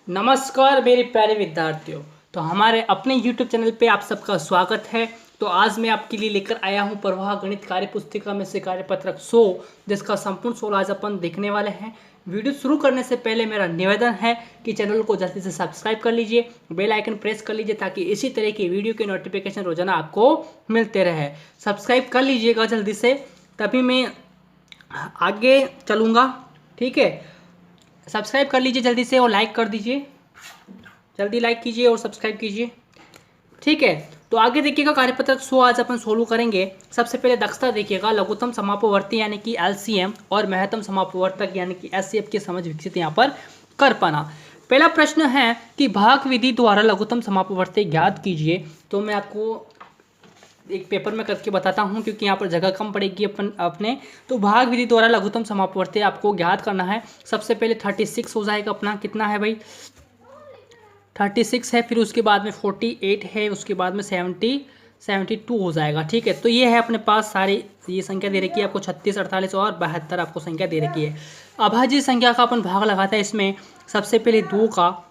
नमस्कार मेरे प्यारे विद्यार्थियों। तो हमारे अपने YouTube चैनल पे आप सबका स्वागत है। तो आज मैं आपके लिए लेकर आया हूँ प्रवाह गणित कार्य पुस्तिका में से कार्यपत्रक 100, जिसका संपूर्ण 16 आज अपन देखने वाले हैं। वीडियो शुरू करने से पहले मेरा निवेदन है कि चैनल को जल्दी से सब्सक्राइब कर लीजिए, बेल आइकन प्रेस कर लीजिए ताकि इसी तरह की वीडियो के नोटिफिकेशन रोजाना आपको मिलते रहे। सब्सक्राइब कर लीजिएगा जल्दी से, तभी मैं आगे चलूँगा। ठीक है, सब्सक्राइब कर लीजिए जल्दी से और लाइक कर दीजिए। जल्दी लाइक कीजिए और सब्सक्राइब कीजिए। ठीक है, तो आगे देखिएगा कार्यपत्रक 100 आज अपन सोल्व करेंगे। सबसे पहले दक्षता देखिएगा, लघुत्तम समापवर्ती यानी कि एलसीएम और महत्तम समापवर्तक यानी कि एचसीएफ की समझ विकसित यहाँ पर कर पाना। पहला प्रश्न है कि भाग विधि द्वारा लघुत्तम समापवर्ती ज्ञात कीजिए। तो मैं आपको एक पेपर में करके बताता हूं क्योंकि यहाँ पर जगह कम पड़ेगी अपने। तो भाग विधि द्वारा लघुत्तम समापवर्ती आपको ज्ञात करना है। सबसे पहले 36 हो जाएगा अपना, कितना है भाई 36 है, फिर उसके बाद में 48 है, उसके बाद में 72 हो जाएगा। ठीक है, तो ये है अपने पास सारी ये संख्या दे रखी है आपको, 36, 48 और 72 आपको संख्या दे रखी है। अभाज्य संख्या का अपन भाग लगाता है इसमें। सबसे पहले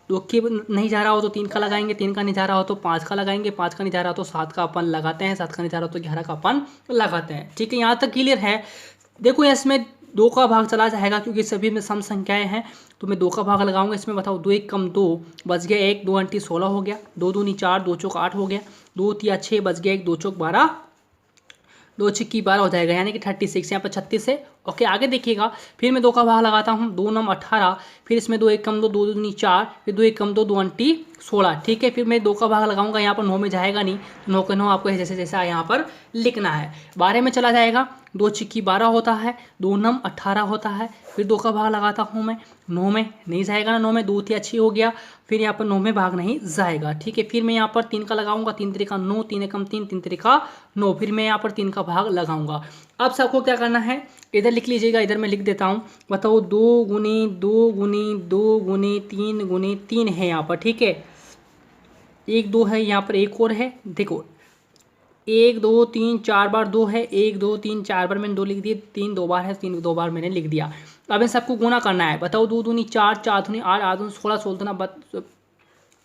दो की नहीं जा रहा हो तो 3 का लगाएंगे, 3 का नहीं जा रहा हो तो 5 का लगाएंगे, 5 का नहीं जा रहा हो तो 7 का अपन लगाते हैं, 7 का नहीं जा रहा हो तो 11 का अपन लगाते हैं। ठीक है, यहाँ तक क्लियर है। देखो इसमें 2 का भाग चला जाएगा क्योंकि सभी में सम संख्याएं हैं, तो मैं 2 का भाग लगाऊंगा इसमें। बताओ 2 1 कम 2 बच गया 1, 2 अंटी 16 हो गया, 2 दूनी 4, 2 चौक 8 हो गया, 2 तिया 6 बच गया 1, 2 चौक 12, 2 छिक्की 12 हो जाएगा यानी कि 36। यहाँ पर 36 है। ओके, आगे देखिएगा, फिर मैं 2 का भाग लगाता हूँ, 2 9 18, फिर इसमें 2 1 कम 2, 2 दूनी 4, फिर 2 1 कम 2, 2 अंटी 16। ठीक है, फिर मैं 2 का भाग लगाऊंगा, यहाँ पर 9 में जाएगा नहीं, 9 के 9 आपको जैसे जैसा यहाँ पर लिखना है। 12 में चला जाएगा, 2 छिक्की 12 होता है, 2 9 18 होता है, फिर 2 का भाग लगाता हूँ मैं, 9 में नहीं जाएगा ना, 9 में 2 तिया 6 हो गया, फिर यहाँ पर 9 में भाग नहीं जाएगा। ठीक है, फिर मैं यहाँ पर 3 का लगाऊंगा, 3 तरीका 9, 3 एकम 3, 3 तरीका 9, फिर मैं यहाँ पर 3 का भाग लगाऊंगा। अब सबको क्या करना है, इधर लिख लीजिएगा, इधर मैं लिख देता हूँ। बताओ 2 गुनी 2 गुनी 2 गुनी 3 गुनी 3 है यहाँ पर। ठीक है, 1 2 है, यहाँ पर एक और है। देखो 1 2 3 4 बार 2 है, 1 2 3 4 बार मैंने 2 लिख दिए, 3 2 बार है, 3 2 बार मैंने लिख दिया। अब इन सबको गुना करना है। बताओ 2 दूनी 4, 4 दूनी 8, 8 दूनी 16, 16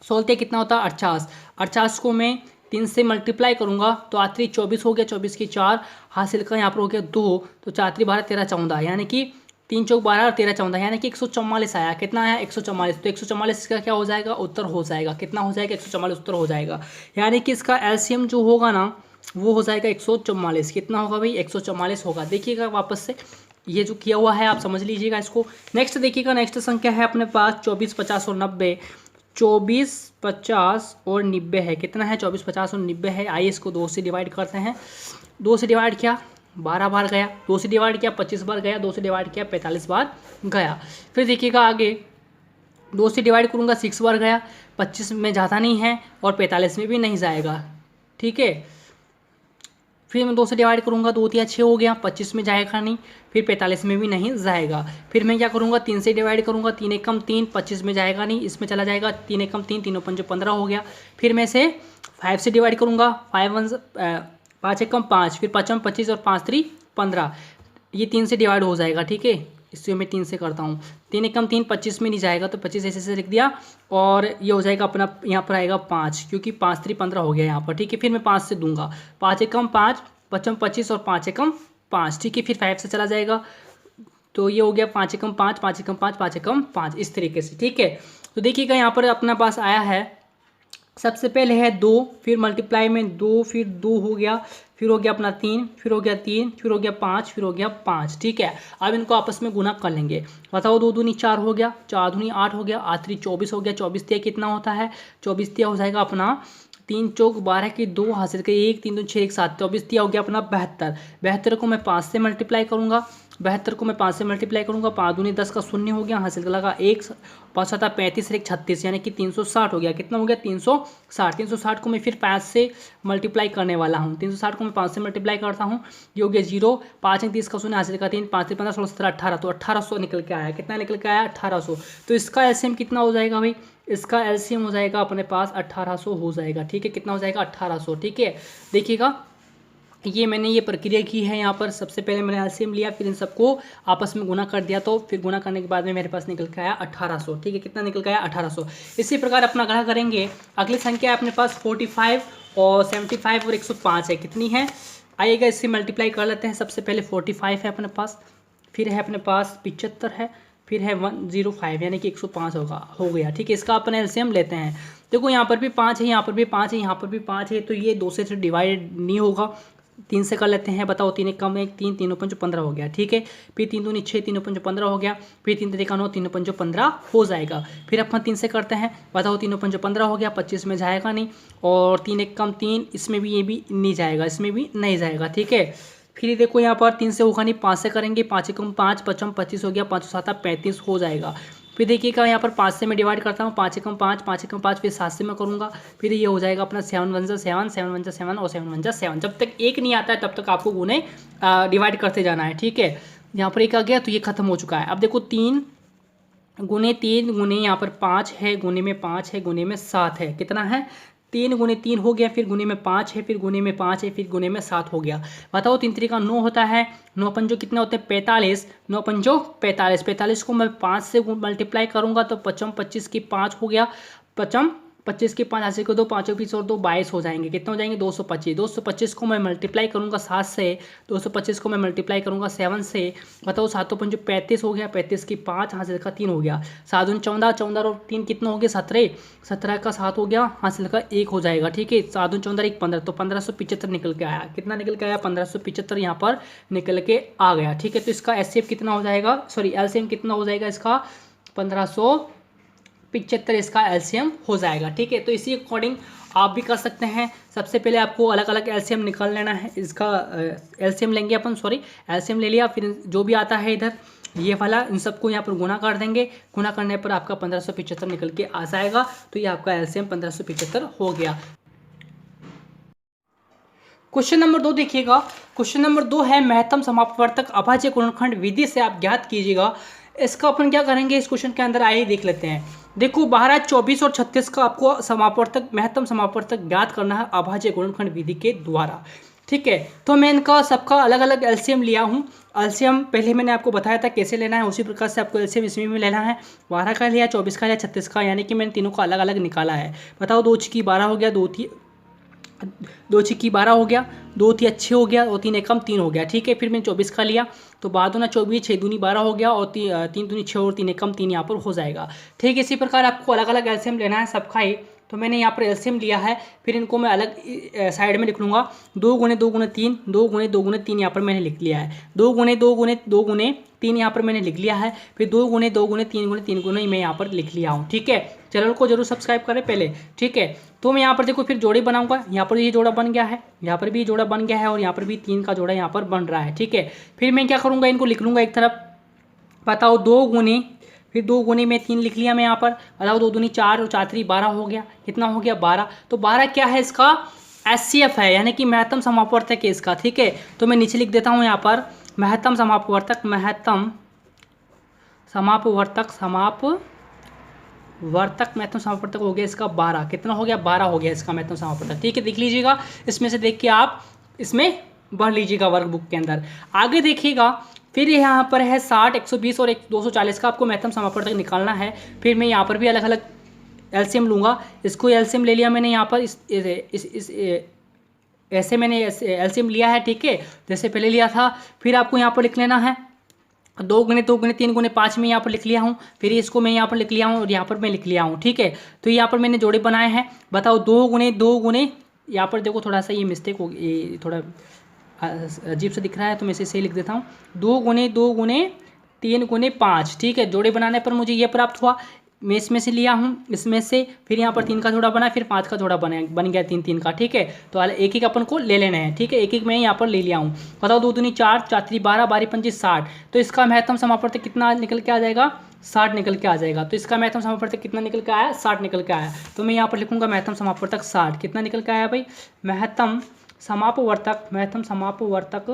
16 कितना होता है 48। 48 को मैं 3 से मल्टीप्लाई करूंगा तो आत्री 24 हो गया, 24 की 4 हासिल का यहाँ पर हो गया 2, तो 4 3 12 13 14 यानी कि 3 चौक 12 और 13 14 यानी कि 144 आया। कितना आया 144। तो 144 का क्या हो जाएगा, उत्तर हो जाएगा। कितना हो जाएगा 144 उत्तर हो जाएगा। यानी कि इसका एलसीएम जो होगा ना वो हो जाएगा 144। कितना होगा भाई 144 होगा। देखिएगा वापस से ये जो किया हुआ है आप समझ लीजिएगा इसको। नेक्स्ट देखिएगा, नेक्स्ट संख्या है अपने पास 24 50 और 90। 24 50 और 90 है। कितना है 24 50 और 90 है। आइए इसको 2 से डिवाइड करते हैं। 2 से डिवाइड किया 12 बार गया, 2 से डिवाइड किया 25 बार गया, 2 से डिवाइड किया 45 बार गया। फिर देखिएगा आगे 2 से डिवाइड करूँगा 6 बार गया, 25 में जाता नहीं है और 45 में भी नहीं जाएगा। ठीक है, फिर मैं 2 से डिवाइड करूँगा, 2 तिया 6 हो गया, 25 में जाएगा नहीं, फिर 45 में भी नहीं जाएगा। फिर मैं क्या करूँगा 3 से डिवाइड करूँगा, 3 एकम 3, 25 में जाएगा नहीं, इसमें चला जाएगा 3 एकम 3, 3 पंजे 15 हो गया। फिर मैं से 5 से डिवाइड करूँगा, 5 एकम 5, फिर 5 25 और 5 3 15, ये 3 से डिवाइड हो जाएगा। ठीक है, इससे मैं 3 से करता हूँ, 3 एकम 3, 25 में नहीं जाएगा तो 25 ऐसे लिख दिया और ये हो जाएगा अपना, यहाँ पर आएगा 5 क्योंकि 5 3 15 हो गया यहाँ पर। ठीक है, फिर मैं 5 से दूंगा, 5 एकम 5, 5 25 और 5 एकम 5। ठीक है, फिर 5 से चला जाएगा तो ये हो गया 5 एकम 5, 5 एकम 5, 5 एकम 5 इस तरीके से। ठीक है, तो देखिएगा यहाँ पर अपना पास आया है। सबसे पहले है 2, फिर मल्टीप्लाई में 2, फिर 2 हो गया, फिर हो गया अपना 3, फिर हो गया 3, फिर हो गया 5, फिर हो गया 5। ठीक है, अब इनको आपस में गुना कर लेंगे। बताओ 2 दूनी 4 हो गया, 4 दूनी 8 हो गया, आखिरी 24 हो गया, 24 तिया कितना होता है 24 तिया हो जाएगा अपना 3 चौक 12 की 2 हासिल के 1 3 2 6 1 7, 24 तिया हो गया अपना 72। 72 को मैं 5 से मल्टीप्लाई करूँगा, 72 को मैं 5 से मल्टीप्लाई करूँगा, 5 दूनी 10 का 0 हो गया, हासिल का लगा 1, 5 7 35 और 1 36 यानी कि 360 हो गया। कितना हो गया 360। 360 को मैं फिर 5 से मल्टीप्लाई करने वाला हूँ, 360 को मैं 5 से मल्टीप्लाई करता हूँ, ये हो गया 0, 5 30 का 0 हासिल का 3, 5 3 15 16 17 18, तो 1800 निकल के आया। कितना निकल के आया 1800। तो इसका एलसीएम कितना हो जाएगा भाई, इसका एलसीएम हो जाएगा अपने पास 1800 हो जाएगा। ठीक है, कितना हो जाएगा 1800। ठीक है, देखिएगा ये मैंने ये प्रक्रिया की है यहाँ पर। सबसे पहले मैंने एलसीएम लिया, फिर इन सबको आपस में गुना कर दिया, तो फिर गुना करने के बाद में मेरे पास निकल के आया 1800। ठीक है, कितना निकल के आया 1800। इसी प्रकार अपना गणा करेंगे। अगली संख्या है अपने पास 45 और 75 और 105 है। कितनी है आएगा, इससे मल्टीप्लाई कर लेते हैं। सबसे पहले 45 है अपने पास, फिर है अपने पास 75 है, फिर है 105 यानी कि 105 हो गया। ठीक है, इसका अपन एलसीएम लेते हैं। देखो यहाँ पर भी 5 है, यहाँ पर भी 5 है, यहाँ पर भी 5 है, तो ये 2 से डिवाइड नहीं होगा। 3 से कर लेते हैं। बताओ 3 एक कम 1, 3 3 5 15 हो गया। ठीक है, फिर 3 दूनी 6, 3 5 15 हो गया, फिर 3 तरीका 9, 3 5 15 हो जाएगा। फिर अपन 3 से करते हैं। बताओ 3 5 15 हो गया, 25 में जाएगा नहीं, और 3 एक कम 3, इसमें भी ये भी नहीं जाएगा, इसमें भी नहीं जाएगा। ठीक है, फिर देखो यहाँ पर 3 से होगा नहीं, 5 से करेंगे। 5 एक कम 5, 5 25 हो गया, 5 7 35 हो जाएगा। फिर देखिएगा यहाँ पर 5 से मैं डिवाइड करता हूँ, 5 एकम 5, 5 एकम 5, फिर 7 से मैं करूँगा। फिर ये हो जाएगा अपना 7 1 7, 7 1 7 और 7 1 7। जब तक एक नहीं आता है तब तक आपको गुने डिवाइड करते जाना है। ठीक है, यहाँ पर एक आ गया तो ये खत्म हो चुका है। अब देखो 3 गुने 3 गुने यहाँ पर 5 है, गुने में 5 है, गुने में 7 है। कितना है, 3 गुने 3 हो गया, फिर गुने में 5 है, फिर गुने में 5 है, फिर गुने में 7 हो गया। बताओ 3 तरीका 9 होता है, 9 पंजो कितने होते हैं 45, 9 पंजो 45, 45 को मैं 5 से मल्टीप्लाई करूँगा तो 55 25 की 5 हो गया, 55 25 की 5 80 को 2, 5 20 और 2 22 हो जाएंगे। कितने हो जाएंगे 225। 225 को मैं मल्टीप्लाई करूँगा 7 से, 225 को मैं मल्टीप्लाई करूँगा 7 से। बताओ 7 पंजो 35 हो गया, 35 की 5 हासिल का 3 हो गया, 7 14, 14 और 3 कितना हो गया 17, 17 का 7 हो गया, हासिल का 1 हो जाएगा। ठीक है, 7 14 1 15, तो 1575 निकल के आया। कितना निकल के आया 1575 यहाँ पर निकल के आ गया। ठीक है, तो इसका एचसीएफ कितना हो जाएगा, सॉरी एलसीएम कितना हो जाएगा इसका 1575 इसका एलसीएम हो जाएगा। ठीक है, तो इसी अकॉर्डिंग आप भी कर सकते हैं। सबसे पहले आपको अलग अलग एलसीएम निकाल लेना है। इसका एलसीएम लेंगे अपन, सॉरी एलसीएम ले लिया, फिर जो भी आता है इधर ये वाला, इन सबको यहाँ पर गुना कर देंगे। गुना करने पर आपका 1575 निकल के आ जाएगा। तो ये आपका एलसीएम 1575 हो गया। क्वेश्चन नंबर 2 देखिएगा। क्वेश्चन नंबर 2 है महत्तम समापवर्तक अभाज्य गुणनखंड विधि से आप ज्ञात कीजिएगा। इसका अपन क्या करेंगे, इस क्वेश्चन के अंदर आइए देख लेते हैं। देखो 12, 24 और 36 का आपको समापवर्तक महत्तम समापवर्तक ज्ञात करना है अभाज्य गुणनखंड विधि के द्वारा। ठीक है, तो मैं इनका सबका अलग अलग एलसीएम लिया हूँ। एलसीएम पहले मैंने आपको बताया था कैसे लेना है, उसी प्रकार से आपको एलसीएम इसमें भी लेना है। 12 का लिया, 24 का लिया, 36 का, यानी कि मैंने तीनों का अलग अलग निकाला है। बताओ 2 छक्की 12 हो गया, 2 छक्की 12 हो गया, 2 3 अच्छे हो गया, और 3 एकम 3 हो गया। ठीक है, फिर मैंने 24 का लिया, तो 12 दूना 24, 6 दूनी 12 हो गया, और 3 दूनी 6 और 3 एकम 3 यहाँ पर हो जाएगा। ठीक है, इसी प्रकार आपको अलग अलग एलसीएम लेना है सबका ही। तो मैंने यहाँ पर एलसीएम लिया है, फिर इनको मैं अलग साइड में लिख लूँगा। 2 गुने 2 गुने 3, 2 गुने 2 गुने 3 यहाँ पर मैंने लिख लिया है। 2 गुने 2 गुने 2 गुने 3 यहाँ पर मैंने लिख लिया है। फिर 2 गुने 2 गुने 3 गुने 3 गुने मैं यहाँ पर लिख लिया हूँ। ठीक है, चैनल को जरूर सब्सक्राइब करें पहले। ठीक है, तो मैं यहाँ पर देखो फिर जोड़े बनाऊंगा। यहाँ पर ये जोड़ा बन गया है, यहाँ पर भी जोड़ा बन गया है, और यहाँ पर भी 3 का जोड़ा यहाँ पर बन रहा है। ठीक है, फिर मैं क्या करूँगा, इनको लिख लूँगा एक तरफ। बताओ 2 गुने, फिर 2 गुने में 3 लिख लिया मैं यहाँ पर। बताओ 2 दूनी 4 और 4 3 12 हो गया। कितना हो गया 12। तो 12 क्या है इसका एचसीएफ है, यानी कि महत्तम समापवर्तक है इसका। ठीक है, तो मैं नीचे लिख देता हूँ यहाँ पर महत्तम समापवर्तक, महत्तम समापवर्तक, महत्तम समापवर्तक हो गया इसका 12। कितना हो गया 12 हो गया इसका महत्तम समापवर्तक। ठीक है, देख लीजिएगा, इसमें से देख के आप इसमें बढ़ लीजिएगा वर्कबुक के अंदर। आगे देखिएगा, फिर यहाँ पर है 60, 120 और 240 का आपको महत्तम समापवर्तक निकालना है। फिर मैं यहाँ पर भी अलग अलग एलसीएम लूँगा। इसको एलसीएम ले लिया मैंने यहाँ पर, ऐसे मैंने एलसीएम लिया है। ठीक है, जैसे पहले लिया था। फिर आपको यहाँ पर लिख लेना है 2 गुने 2 गुने 3 गुने 5 में यहाँ पर लिख लिया हूँ। फिर इसको मैं यहाँ पर लिख लिया हूँ, और यहाँ पर मैं लिख लिया हूँ। ठीक है, तो यहाँ पर मैंने जोड़े बनाए हैं। बताओ 2 गुने 2 गुने, यहाँ पर देखो थोड़ा सा ये मिस्टेक हो गई, ये थोड़ा अजीब सा दिख रहा है, तो मैं इसे सही लिख देता हूँ। 2 गुने 2 गुने 3 गुने 5। ठीक है, जोड़े बनाने पर मुझे ये प्राप्त हुआ। मैं इसमें से लिया हूँ, इसमें से। फिर यहाँ पर 3 का जोड़ा बना, फिर 5 का जोड़ा बन गया 3 3 का। ठीक है, तो एक एक अपन को ले लेना है। ठीक है, एक एक मैं यहाँ पर ले लिया हूँ। बताओ 2 दूनी 4, 4 3 12, 12 5 60। तो इसका महत्तम समापवर्तक कितना निकल के आ जाएगा 60 निकल के आ जाएगा। तो इसका महत्तम समापवर्तक कितना निकल के आया 60 निकल के आया। तो मैं यहाँ पर लिखूँगा महत्तम समापवर्तक 60। कितना निकल के आया भाई महत्तम समापवर्तक, महत्तम समापवर्तक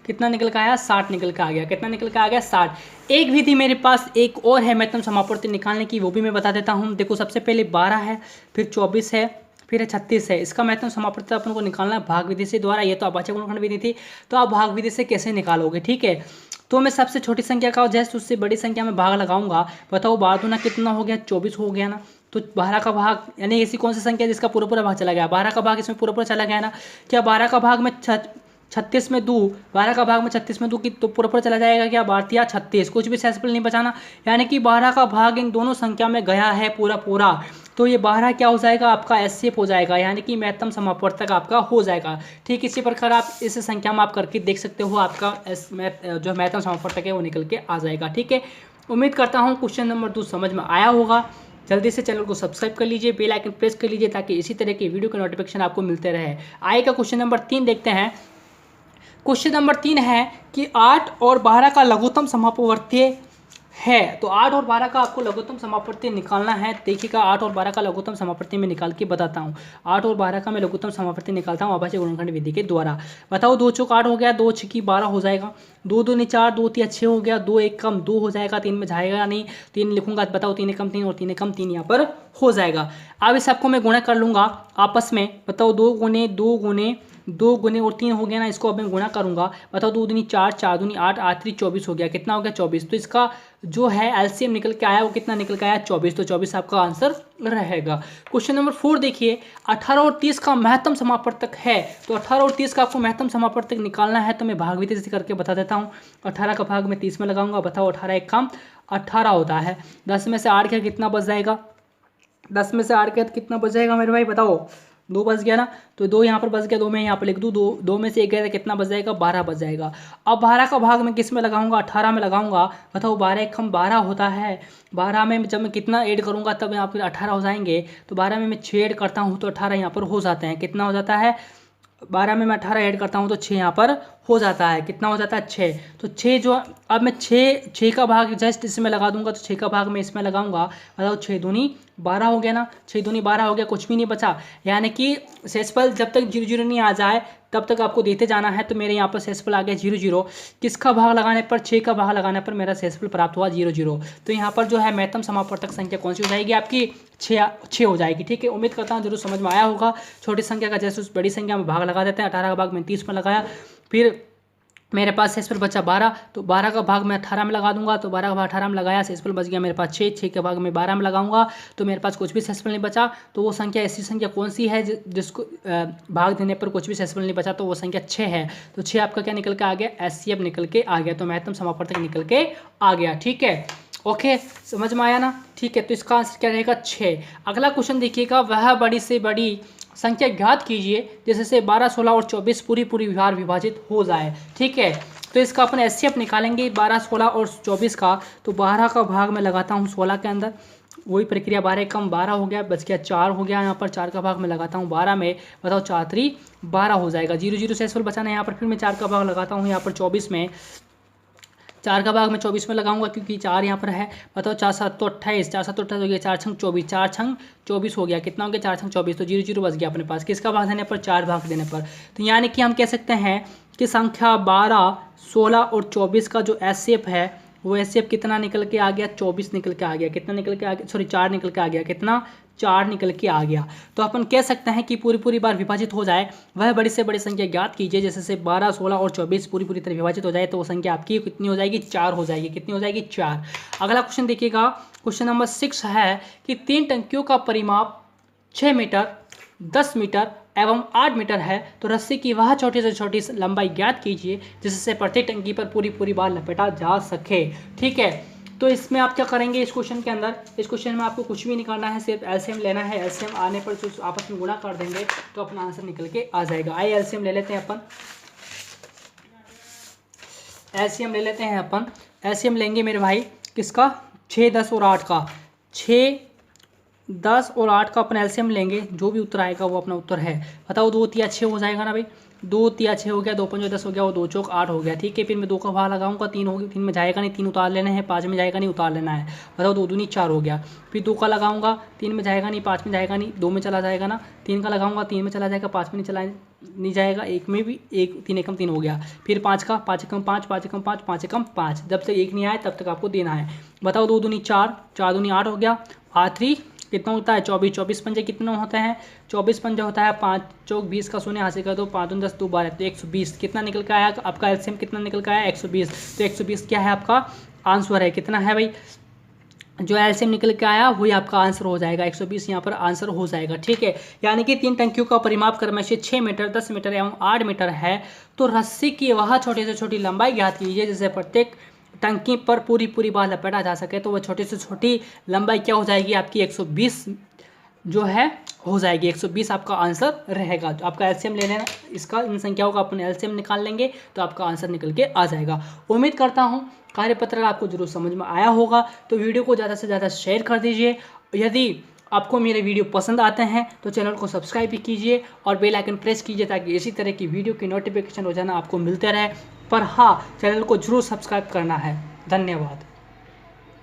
कितना निकल के आया 60 निकल के आ गया। कितना निकल के आ गया 60। एक विधि मेरे पास एक और है महत्तम समापवर्तक निकालने की, वो भी मैं बता देता हूँ। देखो सबसे पहले 12 है, फिर 24 है, फिर है 36 है। इसका महत्तम समापवर्ती अपन को निकालना है भाग विधि से द्वारा। ये तो अभाज्य गुणनखंड विधि थी, तो आप भाग विधि से कैसे निकालोगे, ठीक है। तो मैं सबसे छोटी संख्या का जैसे उससे बड़ी संख्या में भाग लगाऊंगा। बताओ 12 दूना कितना हो गया, 24 हो गया ना। तो 12 का भाग यानी ऐसी कौन सी संख्या जिसका पूरा पूरा भाग चला गया, 12 का भाग इसमें पूरा पूरा चला गया ना। क्या 12 का भाग में 36 में दूँ, 12 का भाग में 36 में दूँ कि तो पूरा पूरा चला जाएगा क्या, 12 या 36, कुछ भी सेंसिबल नहीं बचाना। यानी कि 12 का भाग इन दोनों संख्या में गया है पूरा पूरा, तो ये 12 क्या हो जाएगा आपका एचसीएफ हो जाएगा, यानी कि महत्तम समापवर्तक आपका हो जाएगा। ठीक इसी प्रकार आप इस संख्या में आप करके देख सकते हो, आपका जो महत्तम समापवर्तक है वो निकल के आ जाएगा। ठीक है, उम्मीद करता हूँ क्वेश्चन नंबर 2 समझ में आया होगा। जल्दी से चैनल को सब्सक्राइब कर लीजिए, बेल आइकन प्रेस कर लीजिए ताकि इसी तरह के वीडियो के नोटिफिकेशन आपको मिलते रहे। आएगा क्वेश्चन नंबर 3 देखते हैं। क्वेश्चन नंबर 3 है कि 8 और 12 का लघुत्तम समापवर्तीय है। तो 8 और 12 का आपको लघुत्तम समापवर्तीय निकालना है। देखिएगा 8 और 12 का लघुत्तम समापवर्तीय मैं निकाल के बताता हूँ। 8 और 12 का मैं लघुत्तम समापवर्तीय निकालता हूँ अभाज्य गुणनखंड विधि के द्वारा। बताओ 2 चौक 8 हो गया, 2 छक्की 12 हो जाएगा, 2 दूनी 4, 2 तिया 6 हो गया, 2 एक कम 2 हो जाएगा, 3 में जाएगा नहीं, 3 लिखूंगा। बताओ 3 कम 3 और 3 कम 3 यहाँ पर हो जाएगा। अब इस सबको मैं गुणा कर लूँगा आपस में। बताओ 2 गुने 2 गुने 2 गुने और 3 हो गया ना, इसको अब मैं गुणा करूंगा। बताओ 2 दूनी 4, 4 दूनी 8, 8 3 24 हो गया। कितना हो गया 24। तो इसका जो है एलसीएम निकल के आया वो कितना निकल के आया 24। तो 24 आपका आंसर रहेगा। क्वेश्चन नंबर 4 देखिए, 18 और 30 का महत्तम समापवर्तक है। तो 18 और 30 का आपको महत्तम समापवर्तक निकालना है, तो मैं भाग विधि से करके बता देता हूँ। 18 का भाग मैं 30 में लगाऊंगा। बताओ 18 एक काम 18 होता है। 10 में से 8 गया कितना बच जाएगा, 10 में से 8 गया कितना बच जाएगा मेरे भाई, बताओ 2 बच गया ना। तो 2 यहाँ पर बच गया, 2 मैं यहाँ पर लिख दूँ। 2 में से 1 गया कितना बच जाएगा, 12 बच जाएगा। अब 12 का भाग मैं किस में लगाऊंगा, 18 में लगाऊंगा। बताओ 12 एक कम 12 होता है। 12 में जब मैं कितना ऐड करूंगा तब यहाँ पर 18 हो जाएंगे। तो 12 में मैं 6 ऐड करता हूँ तो 18 यहाँ पर हो जाते हैं। कितना हो जाता है, 12 में मैं 18 ऐड करता हूँ तो 6 यहाँ पर हो जाता है। कितना हो जाता है 6। तो 6 जो अब मैं 6 का भाग जस्ट इसमें लगा दूंगा, तो 6 का भाग मैं इसमें लगाऊंगा। बताओ 6 दूनी 12 हो गया ना, 6 दूनी 12 हो गया, कुछ भी नहीं बचा। यानी कि शेषफल जब तक 0 0 नहीं आ जाए तब तक आपको देते जाना है। तो मेरे यहाँ पर शेषफल आ गया 0 0। किसका भाग लगाने पर, 6 का भाग लगाने पर मेरा शेषफल प्राप्त हुआ 0 0। तो यहाँ पर जो है महत्तम समापवर्तक संख्या कौन सी हो जाएगी आपकी, 6 हो जाएगी। ठीक है, उम्मीद करता हूँ जरूर समझ में आया होगा। छोटी संख्या का जैसे उस बड़ी संख्या में भाग लगा देते हैं। 18 का भाग मैं 30 में लगाया, फिर मेरे पास शेषफल बचा 12। तो 12 का भाग मैं 18 में लगा दूंगा। तो 12 का भाग 18 में लगाया, शेषफल बच गया मेरे पास 6। 6 के भाग में 12 में लगाऊंगा तो मेरे पास कुछ भी शेषफल नहीं बचा। तो वो संख्या ऐसी संख्या कौन सी है जिसको भाग देने पर कुछ भी शेषफल नहीं बचा, तो वो संख्या 6 है। तो 6 आपका क्या निकल के आ गया, एचसीएफ निकल के आ गया। तो महत्तम समापवर्तक निकल के आ गया। ठीक है, ओके, समझ में आया ना। ठीक है, तो इसका आंसर क्या रहेगा 6। अगला क्वेश्चन देखिएगा, वह बड़ी से बड़ी संख्या ज्ञात कीजिए जिससे 12, 16 और 24 पूरी बार विभाजित हो जाए। ठीक है, तो इसका अपन एचसीएफ निकालेंगे 12, 16 और 24 का। तो 12 का भाग मैं लगाता हूँ 16 के अंदर, वही प्रक्रिया 12 कम 12 हो गया, बच गया 4 हो गया। यहाँ पर 4 का भाग मैं लगाता हूँ 12 में। बताओ 4 3 12 हो जाएगा। 0 0 शेषफल बचाना है यहाँ पर, फिर मैं 4 का भाग लगाता हूँ यहाँ पर 24 में। 4 का भाग मैं 24 में लगाऊंगा क्योंकि 4 यहाँ पर है। बताओ 4 7 तो 28, 4 7 तो 28 हो गया, 4 छंग 24, 4 छंग 24 हो गया। कितना हो गया, 4 छंग 24। तो 0 0 बच गया अपने पास, किसका भाग देने पर, 4 भाग देने पर। तो यानी कि हम कह सकते हैं कि संख्या 12, 16 और 24 का जो एचसीएफ है वो एचसीएफ कितना निकल के आ गया, 24 निकल के आ गया। कितना निकल के आ गया, सॉरी 4 निकल के आ गया। कितना, 4 निकल के आ गया। तो अपन कह सकते हैं कि पूरी बार विभाजित हो जाए वह बड़ी से बड़ी संख्या ज्ञात कीजिए जैसे से 12, 16 और 24 पूरी तरह विभाजित हो जाए, तो वो संख्या आपकी कितनी हो जाएगी, 4 हो जाएगी। कितनी हो जाएगी, 4। अगला क्वेश्चन देखिएगा, क्वेश्चन नंबर 6 है कि 3 टंकियों का परिमाप 6 मीटर, 10 मीटर एवं 8 मीटर है। तो रस्सी की वह छोटी से छोटी लंबाई ज्ञात कीजिए जिससे प्रत्येक टंकी पर पूरी बार लपेटा जा सके। ठीक है, तो इसमें आप क्या करेंगे, इस क्वेश्चन के अंदर, इस क्वेश्चन में आपको कुछ भी नहीं करना है, सिर्फ एलसीएम लेना है। एलसीएम आने पर जो आपस में गुणा कर देंगे तो अपना आंसर निकल के आ जाएगा। आइए एलसीएम ले लेते हैं अपन, एलसीएम ले लेते हैं अपन। एलसीएम लेंगे मेरे भाई किसका, 6, 10 और 8 का। 6, 10 और 8 का अपन एलसीएम लेंगे, जो भी उत्तर आएगा वो अपना उत्तर है। बताओ 2 तिया 6 हो जाएगा ना भाई, 2 तिया 6 हो गया, 2 पंजो 10 हो गया, वो 2 चौक 8 हो गया। ठीक है, फिर मैं 2 का भाग लगाऊंगा, 3 हो गया, 3 में जाएगा नहीं, 3 उतार लेना है, 5 में जाएगा नहीं, उतार लेना है। बताओ 2 दूनी 4 हो गया, फिर 2 का लगाऊंगा, 3 में जाएगा नहीं, 5 में जाएगा नहीं, 2 में चला जाएगा ना, 3 का लगाऊंगा, 3 में चला जाएगा, 5 में नहीं जाएगा, 1 में भी 1, 3 एकम 3 हो गया। फिर 5 का, 5 एकम 5, 5 एकम 5, 5 एकम 5, जब तक 1 नहीं आए तब तक आपको देना है। बताओ 2 दूनी 4, 4 दूनी 8 हो गया, 8 3 कितना होता है 24, 24 पंजे कितना होता है 24 पंजा होता है 5 चौक 20 का शून्य हासिल कर दो 5 दूनी 10 2 12 तो 120 कितना निकल के आया आपका एलसीएम कितना निकल के आया 120। तो 120 क्या है आपका आंसर है कितना है भाई जो एलसीएम निकल के आया वही आपका आंसर हो जाएगा 120 यहाँ पर आंसर हो जाएगा ठीक है। यानी कि 3 टंकियों का परिमाप क्रमशः 6 मीटर 10 मीटर एवं 8 मीटर है तो रस्सी की वह छोटी से छोटी लंबाई ज्ञात कीजिए जिससे प्रत्येक टंकी पर पूरी बार लपेटा जा सके। तो वह छोटी से छोटी लंबाई क्या हो जाएगी आपकी 120 जो है हो जाएगी 120 आपका आंसर रहेगा। तो आपका एलसीएम ले लेना इसका इन संख्याओं का अपन एलसीएम निकाल लेंगे तो आपका आंसर निकल के आ जाएगा। उम्मीद करता हूँ कार्यपत्र आपको जरूर समझ में आया होगा। तो वीडियो को ज़्यादा से ज़्यादा शेयर कर दीजिए। यदि आपको मेरे वीडियो पसंद आते हैं तो चैनल को सब्सक्राइब भी कीजिए और बेल आइकन प्रेस कीजिए ताकि इसी तरह की वीडियो की नोटिफिकेशन रोजाना आपको मिलते रहे। पर हाँ चैनल को जरूर सब्सक्राइब करना है। धन्यवाद।